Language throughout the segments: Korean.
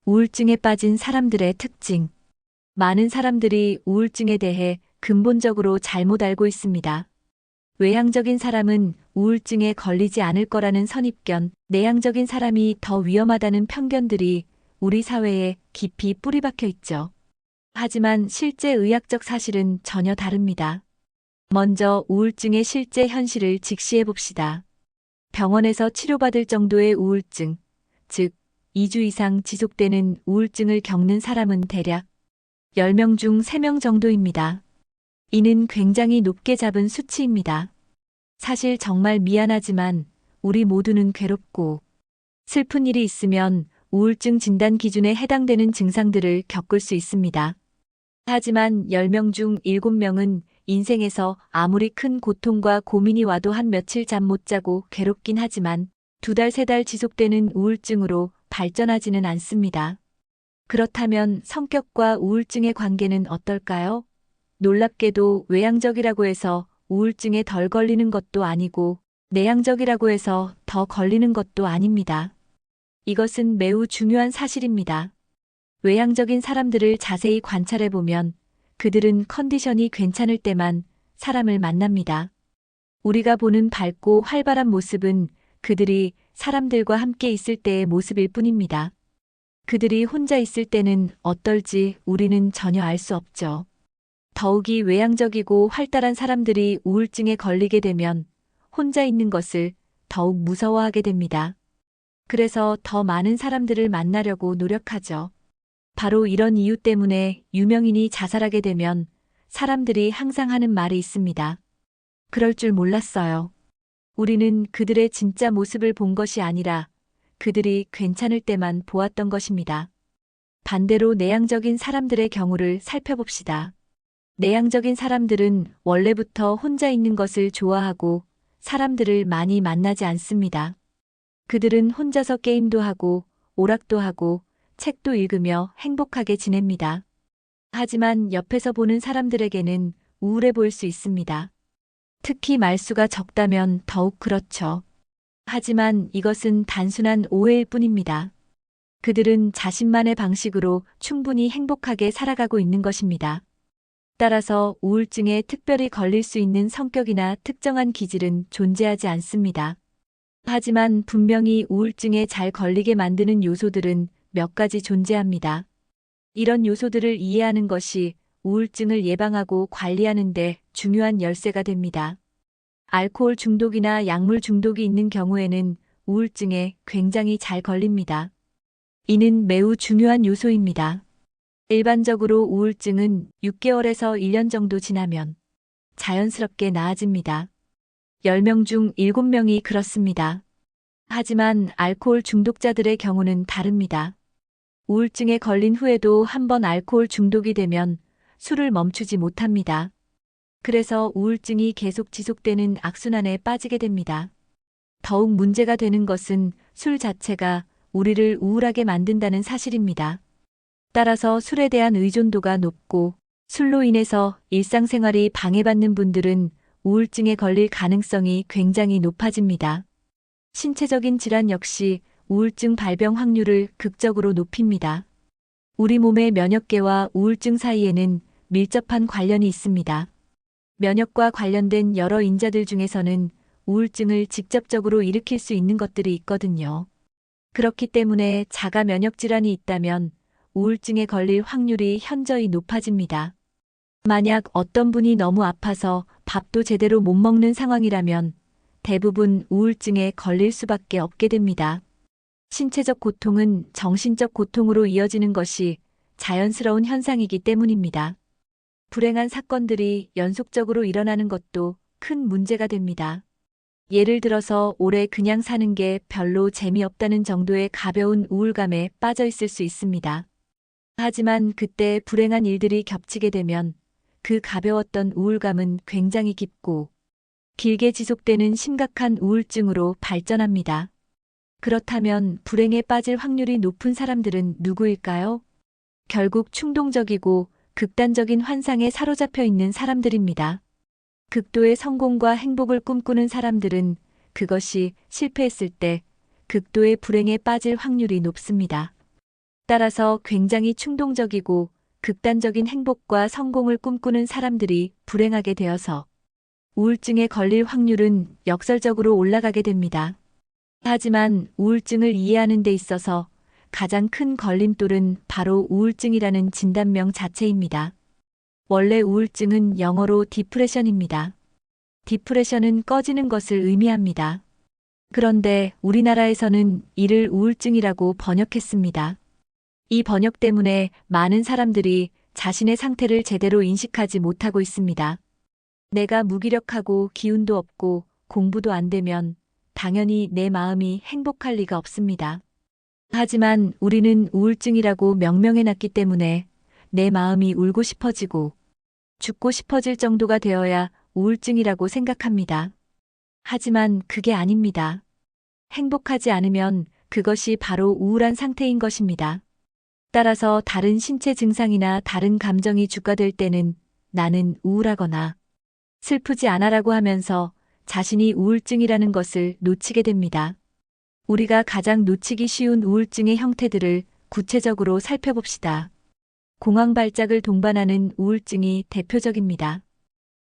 우울증에 빠진 사람들의 특징. 많은 사람들이 우울증에 대해 근본적으로 잘못 알고 있습니다. 외향적인 사람은 우울증에 걸리지 않을 거라는 선입견, 내향적인 사람이 더 위험하다는 편견들이 우리 사회에 깊이 뿌리박혀 있죠. 하지만 실제 의학적 사실은 전혀 다릅니다. 먼저 우울증의 실제 현실을 직시해 봅시다. 병원에서 치료받을 정도의 우울증, 즉 2주 이상 지속되는 우울증을 겪는 사람은 대략 10명 중 3명 정도입니다. 이는 굉장히 높게 잡은 수치입니다. 사실 정말 미안하지만 우리 모두는 괴롭고 슬픈 일이 있으면 우울증 진단 기준에 해당되는 증상들을 겪을 수 있습니다. 하지만 10명 중 7명은 인생에서 아무리 큰 고통과 고민이 와도 한 며칠 잠 못 자고 괴롭긴 하지만 2달, 3달 지속되는 우울증으로 발전하지는 않습니다. 그렇다면 성격과 우울증의 관계는 어떨까요? 놀랍게도 외향적이라고 해서 우울증에 덜 걸리는 것도 아니고 내향적이라고 해서 더 걸리는 것도 아닙니다. 이것은 매우 중요한 사실입니다. 외향적인 사람들을 자세히 관찰해 보면 그들은 컨디션이 괜찮을 때만 사람을 만납니다. 우리가 보는 밝고 활발한 모습은 그들이 사람들과 함께 있을 때의 모습일 뿐입니다. 그들이 혼자 있을 때는 어떨지 우리는 전혀 알 수 없죠. 더욱이 외향적이고 활달한 사람들이 우울증에 걸리게 되면 혼자 있는 것을 더욱 무서워하게 됩니다. 그래서 더 많은 사람들을 만나려고 노력하죠. 바로 이런 이유 때문에 유명인이 자살하게 되면 사람들이 항상 하는 말이 있습니다. 그럴 줄 몰랐어요. 우리는 그들의 진짜 모습을 본 것이 아니라 그들이 괜찮을 때만 보았던 것입니다. 반대로 내향적인 사람들의 경우를 살펴봅시다. 내향적인 사람들은 원래부터 혼자 있는 것을 좋아하고 사람들을 많이 만나지 않습니다. 그들은 혼자서 게임도 하고 오락도 하고 책도 읽으며 행복하게 지냅니다. 하지만 옆에서 보는 사람들에게는 우울해 보일 수 있습니다. 특히 말수가 적다면 더욱 그렇죠. 하지만 이것은 단순한 오해일 뿐입니다. 그들은 자신만의 방식으로 충분히 행복하게 살아가고 있는 것입니다. 따라서 우울증에 특별히 걸릴 수 있는 성격이나 특정한 기질은 존재하지 않습니다. 하지만 분명히 우울증에 잘 걸리게 만드는 요소들은 몇 가지 존재합니다. 이런 요소들을 이해하는 것이 우울증을 예방하고 관리하는 데 중요한 열쇠가 됩니다. 알코올 중독이나 약물 중독이 있는 경우에는 우울증에 굉장히 잘 걸립니다. 이는 매우 중요한 요소입니다. 일반적으로 우울증은 6개월에서 1년 정도 지나면 자연스럽게 나아집니다. 10명 중 7명이 그렇습니다. 하지만 알코올 중독자들의 경우는 다릅니다. 우울증에 걸린 후에도 한번 알코올 중독이 되면 술을 멈추지 못합니다. 그래서 우울증이 계속 지속되는 악순환에 빠지게 됩니다. 더욱 문제가 되는 것은 술 자체가 우리를 우울하게 만든다는 사실입니다. 따라서 술에 대한 의존도가 높고 술로 인해서 일상생활이 방해받는 분들은 우울증에 걸릴 가능성이 굉장히 높아집니다. 신체적인 질환 역시 우울증 발병 확률을 극적으로 높입니다. 우리 몸의 면역계와 우울증 사이에는 밀접한 관련이 있습니다. 면역과 관련된 여러 인자들 중에서는 우울증을 직접적으로 일으킬 수 있는 것들이 있거든요. 그렇기 때문에 자가 면역 질환이 있다면 우울증에 걸릴 확률이 현저히 높아집니다. 만약 어떤 분이 너무 아파서 밥도 제대로 못 먹는 상황이라면 대부분 우울증에 걸릴 수밖에 없게 됩니다. 신체적 고통은 정신적 고통으로 이어지는 것이 자연스러운 현상이기 때문입니다. 불행한 사건들이 연속적으로 일어나는 것도 큰 문제가 됩니다. 예를 들어서 오래 그냥 사는 게 별로 재미없다는 정도의 가벼운 우울감에 빠져 있을 수 있습니다. 하지만 그때 불행한 일들이 겹치게 되면 그 가벼웠던 우울감은 굉장히 깊고 길게 지속되는 심각한 우울증으로 발전합니다. 그렇다면 불행에 빠질 확률이 높은 사람들은 누구일까요? 결국 충동적이고 극단적인 환상에 사로잡혀 있는 사람들입니다. 극도의 성공과 행복을 꿈꾸는 사람들은 그것이 실패했을 때 극도의 불행에 빠질 확률이 높습니다. 따라서 굉장히 충동적이고 극단적인 행복과 성공을 꿈꾸는 사람들이 불행하게 되어서 우울증에 걸릴 확률은 역설적으로 올라가게 됩니다. 하지만 우울증을 이해하는 데 있어서 가장 큰 걸림돌은 바로 우울증이라는 진단명 자체입니다. 원래 우울증은 영어로 디프레션입니다. 디프레션은 꺼지는 것을 의미합니다. 그런데 우리나라에서는 이를 우울증이라고 번역했습니다. 이 번역 때문에 많은 사람들이 자신의 상태를 제대로 인식하지 못하고 있습니다. 내가 무기력하고 기운도 없고 공부도 안 되면 당연히 내 마음이 행복할 리가 없습니다. 하지만 우리는 우울증이라고 명명해놨기 때문에 내 마음이 울고 싶어지고 죽고 싶어질 정도가 되어야 우울증이라고 생각합니다. 하지만 그게 아닙니다. 행복하지 않으면 그것이 바로 우울한 상태인 것입니다. 따라서 다른 신체 증상이나 다른 감정이 주가될 때는 나는 우울하거나 슬프지 않아라고 하면서 자신이 우울증이라는 것을 놓치게 됩니다. 우리가 가장 놓치기 쉬운 우울증의 형태들을 구체적으로 살펴봅시다. 공황 발작을 동반하는 우울증이 대표적입니다.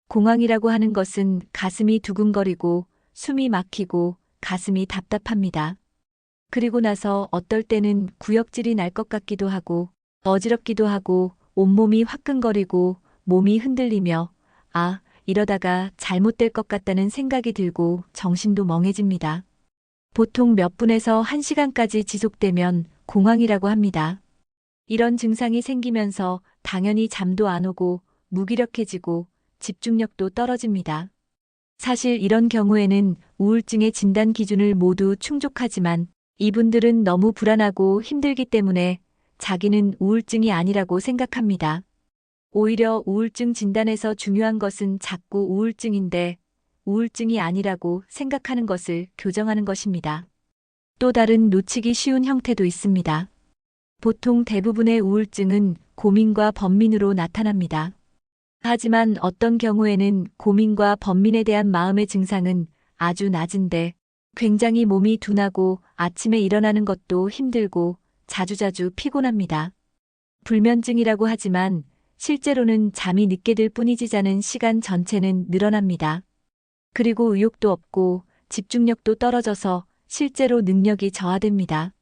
공황이라고 하는 것은 가슴이 두근거리고 숨이 막히고 가슴이 답답합니다. 그리고 나서 어떨 때는 구역질이 날 것 같기도 하고 어지럽기도 하고 온몸이 화끈거리고 몸이 흔들리며 이러다가 잘못될 것 같다는 생각이 들고 정신도 멍해집니다. 보통 몇 분에서 1시간까지 지속되면 공황이라고 합니다. 이런 증상이 생기면서 당연히 잠도 안 오고 무기력해지고 집중력도 떨어집니다. 사실 이런 경우에는 우울증의 진단 기준을 모두 충족하지만 이분들은 너무 불안하고 힘들기 때문에 자기는 우울증이 아니라고 생각합니다. 오히려 우울증 진단에서 중요한 것은 자꾸 우울증인데 우울증이 아니라고 생각하는 것을 교정하는 것입니다. 또 다른 놓치기 쉬운 형태도 있습니다. 보통 대부분의 우울증은 고민과 번민으로 나타납니다. 하지만 어떤 경우에는 고민과 번민에 대한 마음의 증상은 아주 낮은데 굉장히 몸이 둔하고 아침에 일어나는 것도 힘들고 자주자주 피곤합니다. 불면증이라고 하지만 실제로는 잠이 늦게 들 뿐이지 자는 시간 전체는 늘어납니다. 그리고 의욕도 없고 집중력도 떨어져서 실제로 능력이 저하됩니다.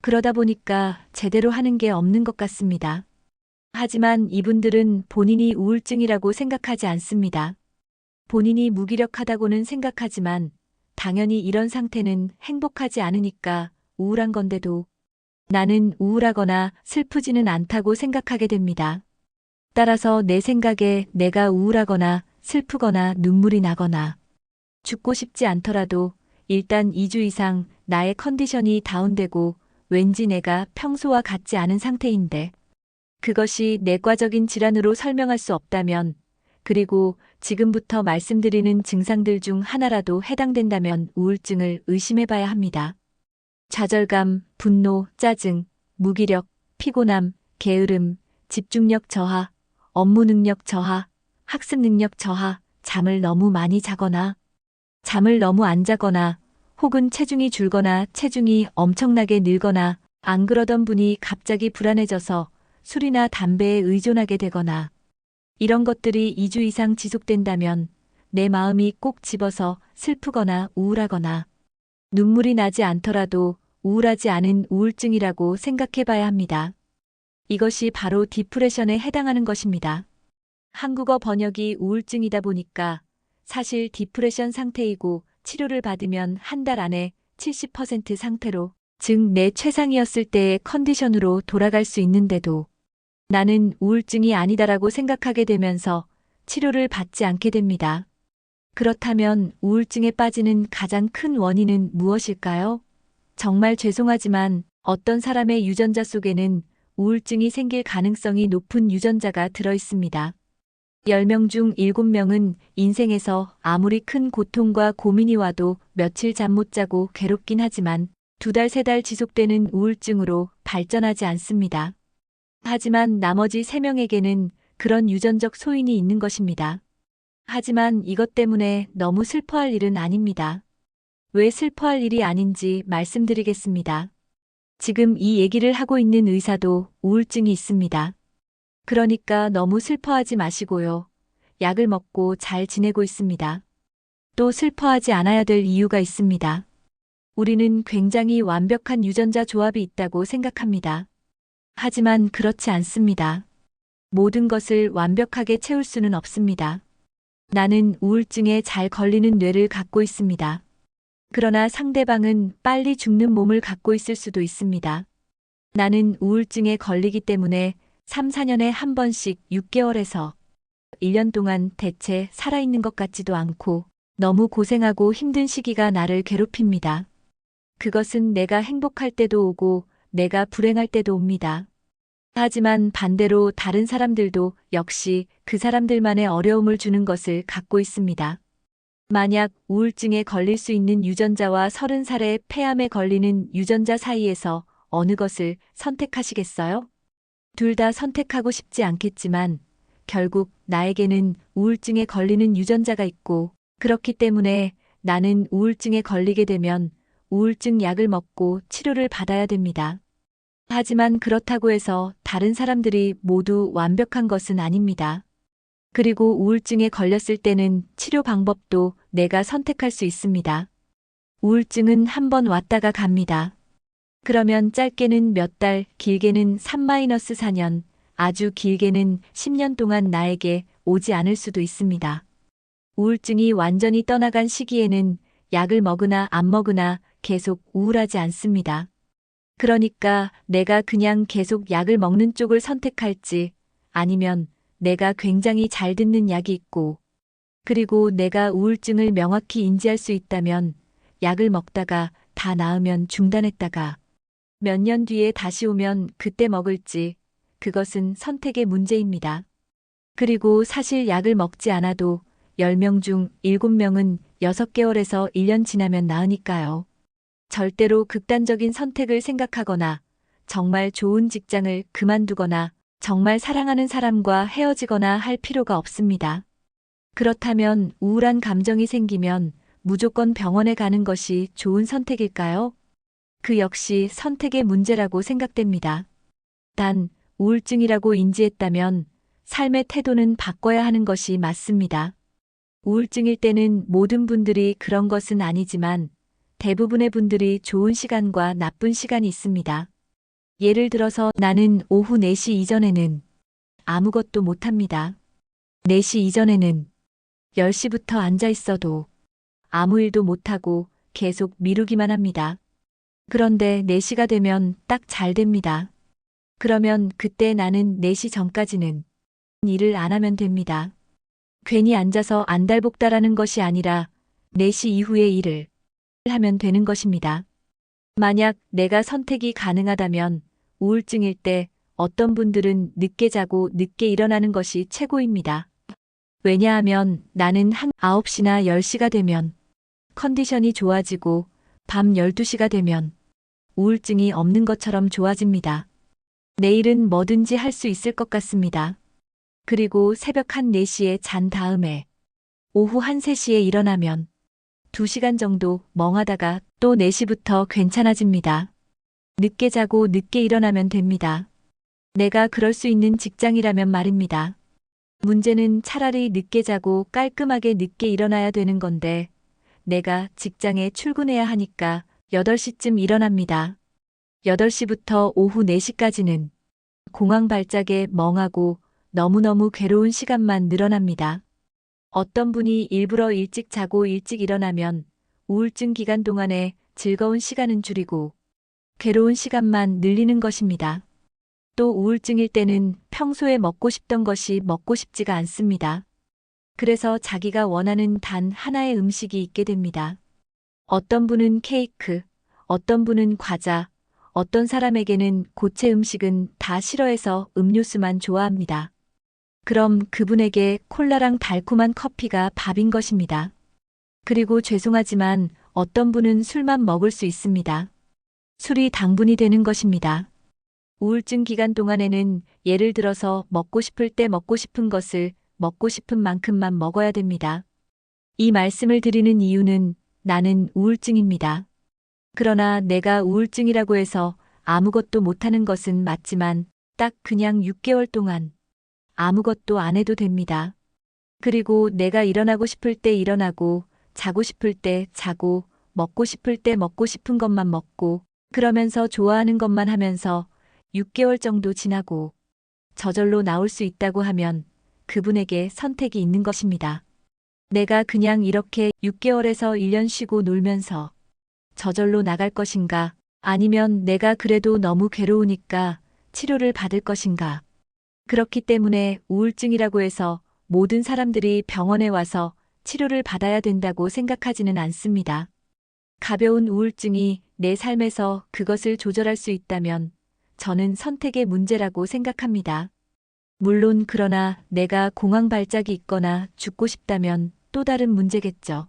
그러다 보니까 제대로 하는 게 없는 것 같습니다. 하지만 이분들은 본인이 우울증이라고 생각하지 않습니다. 본인이 무기력하다고는 생각하지만 당연히 이런 상태는 행복하지 않으니까 우울한 건데도 나는 우울하거나 슬프지는 않다고 생각하게 됩니다. 따라서 내 생각에 내가 우울하거나 슬프거나 눈물이 나거나 죽고 싶지 않더라도 일단 2주 이상 나의 컨디션이 다운되고 왠지 내가 평소와 같지 않은 상태인데 그것이 내과적인 질환으로 설명할 수 없다면 그리고 지금부터 말씀드리는 증상들 중 하나라도 해당된다면 우울증을 의심해봐야 합니다. 좌절감, 분노, 짜증, 무기력, 피곤함, 게으름, 집중력 저하, 업무 능력 저하, 학습 능력 저하, 잠을 너무 많이 자거나 잠을 너무 안 자거나 혹은 체중이 줄거나 체중이 엄청나게 늘거나 안 그러던 분이 갑자기 불안해져서 술이나 담배에 의존하게 되거나 이런 것들이 2주 이상 지속된다면 내 마음이 꼭 집어서 슬프거나 우울하거나 눈물이 나지 않더라도 우울하지 않은 우울증이라고 생각해 봐야 합니다. 이것이 바로 디프레션에 해당하는 것입니다. 한국어 번역이 우울증이다 보니까 사실 디프레션 상태이고 치료를 받으면 한 달 안에 70% 상태로 즉 내 최상이었을 때의 컨디션으로 돌아갈 수 있는데도 나는 우울증이 아니다라고 생각하게 되면서 치료를 받지 않게 됩니다. 그렇다면 우울증에 빠지는 가장 큰 원인은 무엇일까요? 정말 죄송하지만 어떤 사람의 유전자 속에는 우울증이 생길 가능성이 높은 유전자가 들어 있습니다. 10명 중 7명은 인생에서 아무리 큰 고통과 고민이 와도 며칠 잠 못 자고 괴롭긴 하지만 2달, 3달 지속되는 우울증으로 발전하지 않습니다. 하지만 나머지 3명에게는 그런 유전적 소인이 있는 것입니다. 하지만 이것 때문에 너무 슬퍼할 일은 아닙니다. 왜 슬퍼할 일이 아닌지 말씀드리겠습니다. 지금 이 얘기를 하고 있는 의사도 우울증이 있습니다. 그러니까 너무 슬퍼하지 마시고요. 약을 먹고 잘 지내고 있습니다. 또 슬퍼하지 않아야 될 이유가 있습니다. 우리는 굉장히 완벽한 유전자 조합이 있다고 생각합니다. 하지만 그렇지 않습니다. 모든 것을 완벽하게 채울 수는 없습니다. 나는 우울증에 잘 걸리는 뇌를 갖고 있습니다. 그러나 상대방은 빨리 죽는 몸을 갖고 있을 수도 있습니다. 나는 우울증에 걸리기 때문에 3, 4년에 한 번씩 6개월에서 1년 동안 대체 살아있는 것 같지도 않고 너무 고생하고 힘든 시기가 나를 괴롭힙니다. 그것은 내가 행복할 때도 오고 내가 불행할 때도 옵니다. 하지만 반대로 다른 사람들도 역시 그 사람들만의 어려움을 주는 것을 갖고 있습니다. 만약 우울증에 걸릴 수 있는 유전자와 30살의 폐암에 걸리는 유전자 사이에서 어느 것을 선택하시겠어요? 둘 다 선택하고 싶지 않겠지만 결국 나에게는 우울증에 걸리는 유전자가 있고 그렇기 때문에 나는 우울증에 걸리게 되면 우울증 약을 먹고 치료를 받아야 됩니다. 하지만 그렇다고 해서 다른 사람들이 모두 완벽한 것은 아닙니다. 그리고 우울증에 걸렸을 때는 치료 방법도 내가 선택할 수 있습니다. 우울증은 한 번 왔다가 갑니다. 그러면 짧게는 몇 달, 길게는 3-4년, 아주 길게는 10년 동안 나에게 오지 않을 수도 있습니다. 우울증이 완전히 떠나간 시기에는 약을 먹으나 안 먹으나 계속 우울하지 않습니다. 그러니까 내가 그냥 계속 약을 먹는 쪽을 선택할지 아니면 내가 굉장히 잘 듣는 약이 있고 그리고 내가 우울증을 명확히 인지할 수 있다면 약을 먹다가 다 나으면 중단했다가 몇 년 뒤에 다시 오면 그때 먹을지 그것은 선택의 문제입니다. 그리고 사실 약을 먹지 않아도 10명 중 7명은 6개월에서 1년 지나면 나으니까요. 절대로 극단적인 선택을 생각하거나 정말 좋은 직장을 그만두거나 정말 사랑하는 사람과 헤어지거나 할 필요가 없습니다. 그렇다면 우울한 감정이 생기면 무조건 병원에 가는 것이 좋은 선택일까요? 그 역시 선택의 문제라고 생각됩니다. 단, 우울증이라고 인지했다면 삶의 태도는 바꿔야 하는 것이 맞습니다. 우울증일 때는 모든 분들이 그런 것은 아니지만 대부분의 분들이 좋은 시간과 나쁜 시간이 있습니다. 예를 들어서 나는 오후 4시 이전에는 아무것도 못합니다. 4시 이전에는 10시부터 앉아 있어도 아무 일도 못하고 계속 미루기만 합니다. 그런데 4시가 되면 딱 잘 됩니다. 그러면 그때 나는 4시 전까지는 일을 안 하면 됩니다. 괜히 앉아서 안달복달하는 것이 아니라 4시 이후에 일을 하면 되는 것입니다. 만약 내가 선택이 가능하다면 우울증일 때 어떤 분들은 늦게 자고 늦게 일어나는 것이 최고입니다. 왜냐하면 나는 한 9시나 10시가 되면 컨디션이 좋아지고 밤 12시가 되면 우울증이 없는 것처럼 좋아집니다. 내일은 뭐든지 할 수 있을 것 같습니다. 그리고 새벽 한 4시에 잔 다음에 오후 한 3시에 일어나면 2시간 정도 멍하다가 또 4시부터 괜찮아집니다. 늦게 자고 늦게 일어나면 됩니다. 내가 그럴 수 있는 직장이라면 말입니다. 문제는 차라리 늦게 자고 깔끔하게 늦게 일어나야 되는 건데 내가 직장에 출근해야 하니까 8시쯤 일어납니다. 8시부터 오후 4시까지는 공황 발작에 멍하고 너무너무 괴로운 시간만 늘어납니다. 어떤 분이 일부러 일찍 자고 일찍 일어나면 우울증 기간 동안에 즐거운 시간은 줄이고 괴로운 시간만 늘리는 것입니다. 또 우울증일 때는 평소에 먹고 싶던 것이 먹고 싶지가 않습니다. 그래서 자기가 원하는 단 하나의 음식이 있게 됩니다. 어떤 분은 케이크, 어떤 분은 과자, 어떤 사람에게는 고체 음식은 다 싫어해서 음료수만 좋아합니다. 그럼 그분에게 콜라랑 달콤한 커피가 밥인 것입니다. 그리고 죄송하지만 어떤 분은 술만 먹을 수 있습니다. 술이 당분이 되는 것입니다. 우울증 기간 동안에는 예를 들어서 먹고 싶을 때 먹고 싶은 것을 먹고 싶은 만큼만 먹어야 됩니다. 이 말씀을 드리는 이유는 나는 우울증입니다. 그러나 내가 우울증이라고 해서 아무것도 못하는 것은 맞지만 딱 그냥 6개월 동안 아무것도 안 해도 됩니다. 그리고 내가 일어나고 싶을 때 일어나고, 자고 싶을 때 자고, 먹고 싶을 때 먹고 싶은 것만 먹고, 그러면서 좋아하는 것만 하면서 6개월 정도 지나고 저절로 나올 수 있다고 하면 그분에게 선택이 있는 것입니다. 내가 그냥 이렇게 6개월에서 1년 쉬고 놀면서 저절로 나갈 것인가, 아니면 내가 그래도 너무 괴로우니까 치료를 받을 것인가. 그렇기 때문에 우울증이라고 해서 모든 사람들이 병원에 와서 치료를 받아야 된다고 생각하지는 않습니다. 가벼운 우울증이 내 삶에서 그것을 조절할 수 있다면 저는 선택의 문제라고 생각합니다. 물론 그러나 내가 공황 발작이 있거나 죽고 싶다면 또 다른 문제겠죠.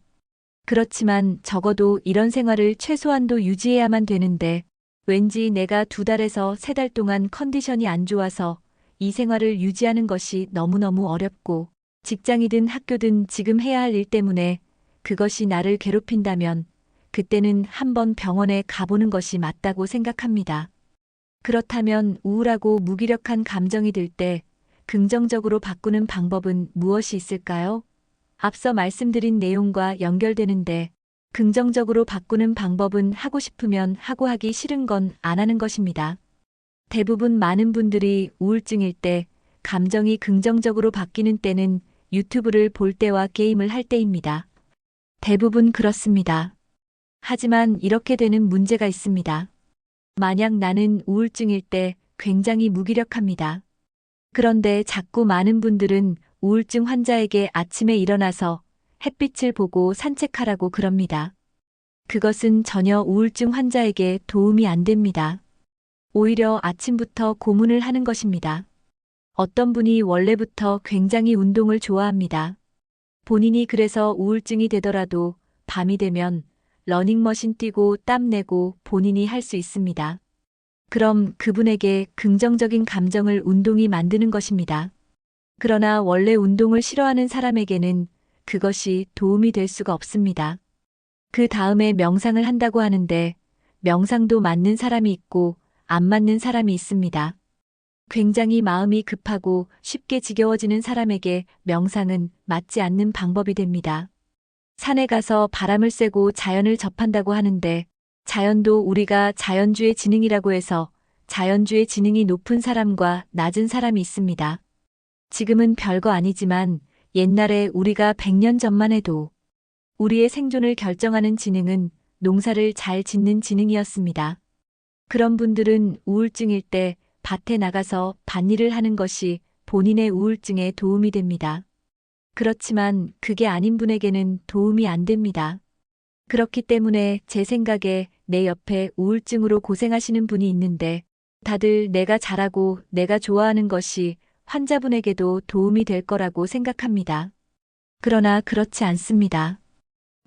그렇지만 적어도 이런 생활을 최소한도 유지해야만 되는데 왠지 내가 2달에서 3달 동안 컨디션이 안 좋아서 이 생활을 유지하는 것이 너무너무 어렵고 직장이든 학교든 지금 해야 할 일 때문에 그것이 나를 괴롭힌다면 그때는 한번 병원에 가보는 것이 맞다고 생각합니다. 그렇다면 우울하고 무기력한 감정이 들 때 긍정적으로 바꾸는 방법은 무엇이 있을까요? 앞서 말씀드린 내용과 연결되는데 긍정적으로 바꾸는 방법은 하고 싶으면 하고 하기 싫은 건 안 하는 것입니다. 대부분 많은 분들이 우울증일 때 감정이 긍정적으로 바뀌는 때는 유튜브를 볼 때와 게임을 할 때입니다. 대부분 그렇습니다. 하지만 이렇게 되는 문제가 있습니다. 만약 나는 우울증일 때 굉장히 무기력합니다. 그런데 자꾸 많은 분들은 우울증 환자에게 아침에 일어나서 햇빛을 보고 산책하라고 그럽니다. 그것은 전혀 우울증 환자에게 도움이 안 됩니다. 오히려 아침부터 고문을 하는 것입니다. 어떤 분이 원래부터 굉장히 운동을 좋아합니다. 본인이 그래서 우울증이 되더라도 밤이 되면 러닝머신 뛰고 땀 내고 본인이 할 수 있습니다. 그럼 그분에게 긍정적인 감정을 운동이 만드는 것입니다. 그러나 원래 운동을 싫어하는 사람에게는 그것이 도움이 될 수가 없습니다. 그 다음에 명상을 한다고 하는데 명상도 맞는 사람이 있고 안 맞는 사람이 있습니다. 굉장히 마음이 급하고 쉽게 지겨워지는 사람에게 명상은 맞지 않는 방법이 됩니다. 산에 가서 바람을 쐬고 자연을 접한다고 하는데 자연도 우리가 자연주의 지능이라고 해서 자연주의 지능이 높은 사람과 낮은 사람이 있습니다. 지금은 별거 아니지만 옛날에 우리가 100년 전만 해도 우리의 생존을 결정하는 지능은 농사를 잘 짓는 지능이었습니다. 그런 분들은 우울증일 때 밭에 나가서 밭일을 하는 것이 본인의 우울증에 도움이 됩니다. 그렇지만 그게 아닌 분에게는 도움이 안 됩니다. 그렇기 때문에 제 생각에 내 옆에 우울증으로 고생하시는 분이 있는데 다들 내가 잘하고 내가 좋아하는 것이 환자분에게도 도움이 될 거라고 생각합니다. 그러나 그렇지 않습니다.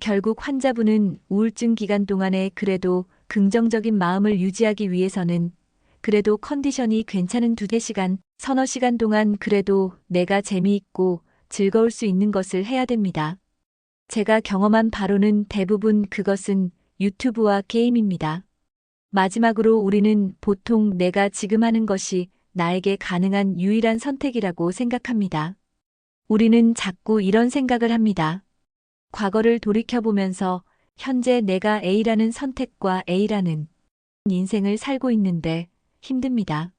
결국 환자분은 우울증 기간 동안에 그래도 긍정적인 마음을 유지하기 위해서는 그래도 컨디션이 괜찮은 2~3시간, 서너 시간 동안 그래도 내가 재미있고 즐거울 수 있는 것을 해야 됩니다. 제가 경험한 바로는 대부분 그것은 유튜브와 게임입니다. 마지막으로 우리는 보통 내가 지금 하는 것이 나에게 가능한 유일한 선택이라고 생각합니다. 우리는 자꾸 이런 생각을 합니다. 과거를 돌이켜보면서 현재 내가 A라는 선택과 A라는 인생을 살고 있는데 힘듭니다.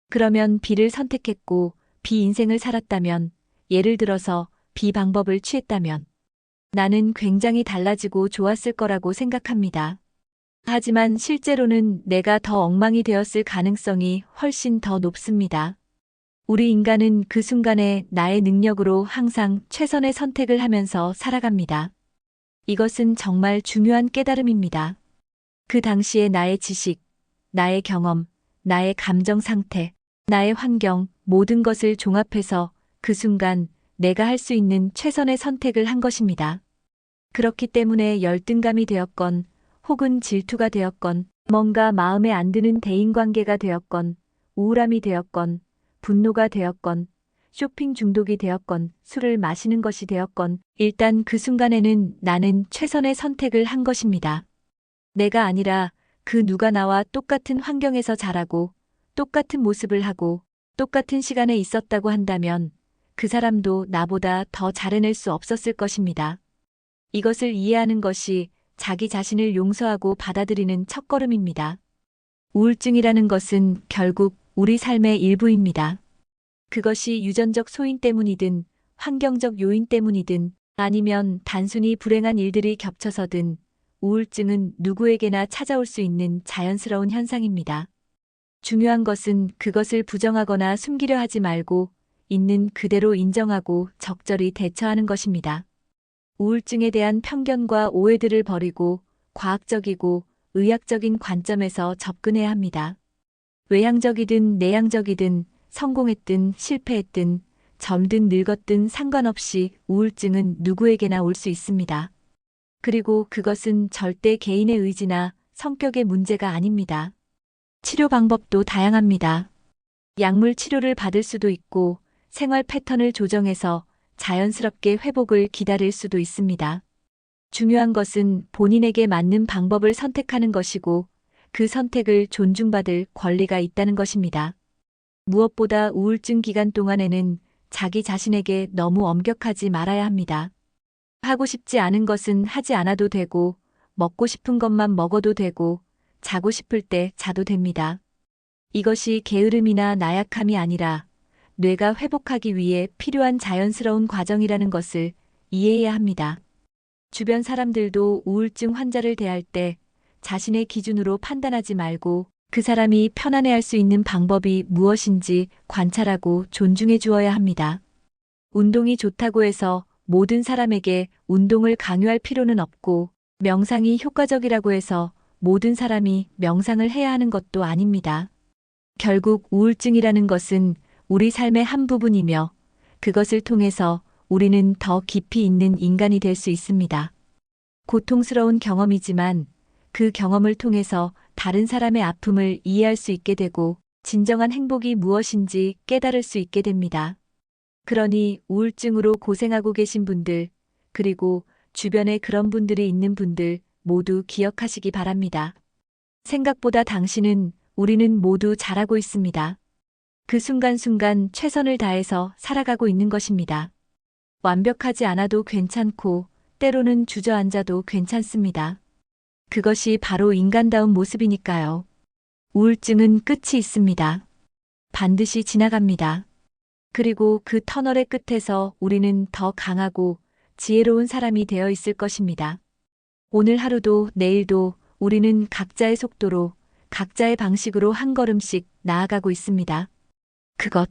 그러면 B를 선택했고 B 인생을 살았다면, 예를 들어서 B 방법을 취했다면 나는 굉장히 달라지고 좋았을 거라고 생각합니다. 하지만 실제로는 내가 더 엉망이 되었을 가능성이 훨씬 더 높습니다. 우리 인간은 그 순간에 나의 능력으로 항상 최선의 선택을 하면서 살아갑니다. 이것은 정말 중요한 깨달음입니다. 그 당시에 나의 지식, 나의 경험, 나의 감정 상태, 나의 환경, 모든 것을 종합해서 그 순간 내가 할 수 있는 최선의 선택을 한 것입니다. 그렇기 때문에 열등감이 되었건, 혹은 질투가 되었건, 뭔가 마음에 안 드는 대인관계가 되었건, 우울함이 되었건, 분노가 되었건, 쇼핑 중독이 되었건, 술을 마시는 것이 되었건, 일단 그 순간에는 나는 최선의 선택을 한 것입니다. 내가 아니라 그 누가 나와 똑같은 환경에서 자라고 똑같은 모습을 하고 똑같은 시간에 있었다고 한다면 그 사람도 나보다 더 잘해낼 수 없었을 것입니다. 이것을 이해하는 것이 자기 자신을 용서하고 받아들이는 첫걸음입니다. 우울증이라는 것은 결국 우리 삶의 일부입니다. 그것이 유전적 소인 때문이든 환경적 요인 때문이든 아니면 단순히 불행한 일들이 겹쳐서든 우울증은 누구에게나 찾아올 수 있는 자연스러운 현상입니다. 중요한 것은 그것을 부정하거나 숨기려 하지 말고 있는 그대로 인정하고 적절히 대처하는 것입니다. 우울증에 대한 편견과 오해들을 버리고 과학적이고 의학적인 관점에서 접근해야 합니다. 외향적이든 내향적이든 성공했든 실패했든 젊든 늙었든 상관없이 우울증은 누구에게나 올 수 있습니다. 그리고 그것은 절대 개인의 의지나 성격의 문제가 아닙니다. 치료 방법도 다양합니다. 약물 치료를 받을 수도 있고 생활 패턴을 조정해서 자연스럽게 회복을 기다릴 수도 있습니다. 중요한 것은 본인에게 맞는 방법을 선택하는 것이고 그 선택을 존중받을 권리가 있다는 것입니다. 무엇보다 우울증 기간 동안에는 자기 자신에게 너무 엄격하지 말아야 합니다. 하고 싶지 않은 것은 하지 않아도 되고, 먹고 싶은 것만 먹어도 되고, 자고 싶을 때 자도 됩니다. 이것이 게으름이나 나약함이 아니라 뇌가 회복하기 위해 필요한 자연스러운 과정이라는 것을 이해해야 합니다. 주변 사람들도 우울증 환자를 대할 때 자신의 기준으로 판단하지 말고 그 사람이 편안해할 수 있는 방법이 무엇인지 관찰하고 존중해 주어야 합니다. 운동이 좋다고 해서 모든 사람에게 운동을 강요할 필요는 없고 명상이 효과적이라고 해서 모든 사람이 명상을 해야 하는 것도 아닙니다. 결국 우울증이라는 것은 우리 삶의 한 부분이며 그것을 통해서 우리는 더 깊이 있는 인간이 될 수 있습니다. 고통스러운 경험이지만 그 경험을 통해서 다른 사람의 아픔을 이해할 수 있게 되고 진정한 행복이 무엇인지 깨달을 수 있게 됩니다. 그러니 우울증으로 고생하고 계신 분들, 그리고 주변에 그런 분들이 있는 분들 모두 기억하시기 바랍니다. 생각보다 당신은, 우리는 모두 잘하고 있습니다. 그 순간순간 최선을 다해서 살아가고 있는 것입니다. 완벽하지 않아도 괜찮고 때로는 주저앉아도 괜찮습니다. 그것이 바로 인간다운 모습이니까요. 우울증은 끝이 있습니다. 반드시 지나갑니다. 그리고 그 터널의 끝에서 우리는 더 강하고 지혜로운 사람이 되어 있을 것입니다. 오늘 하루도 내일도 우리는 각자의 속도로, 각자의 방식으로 한 걸음씩 나아가고 있습니다. 그것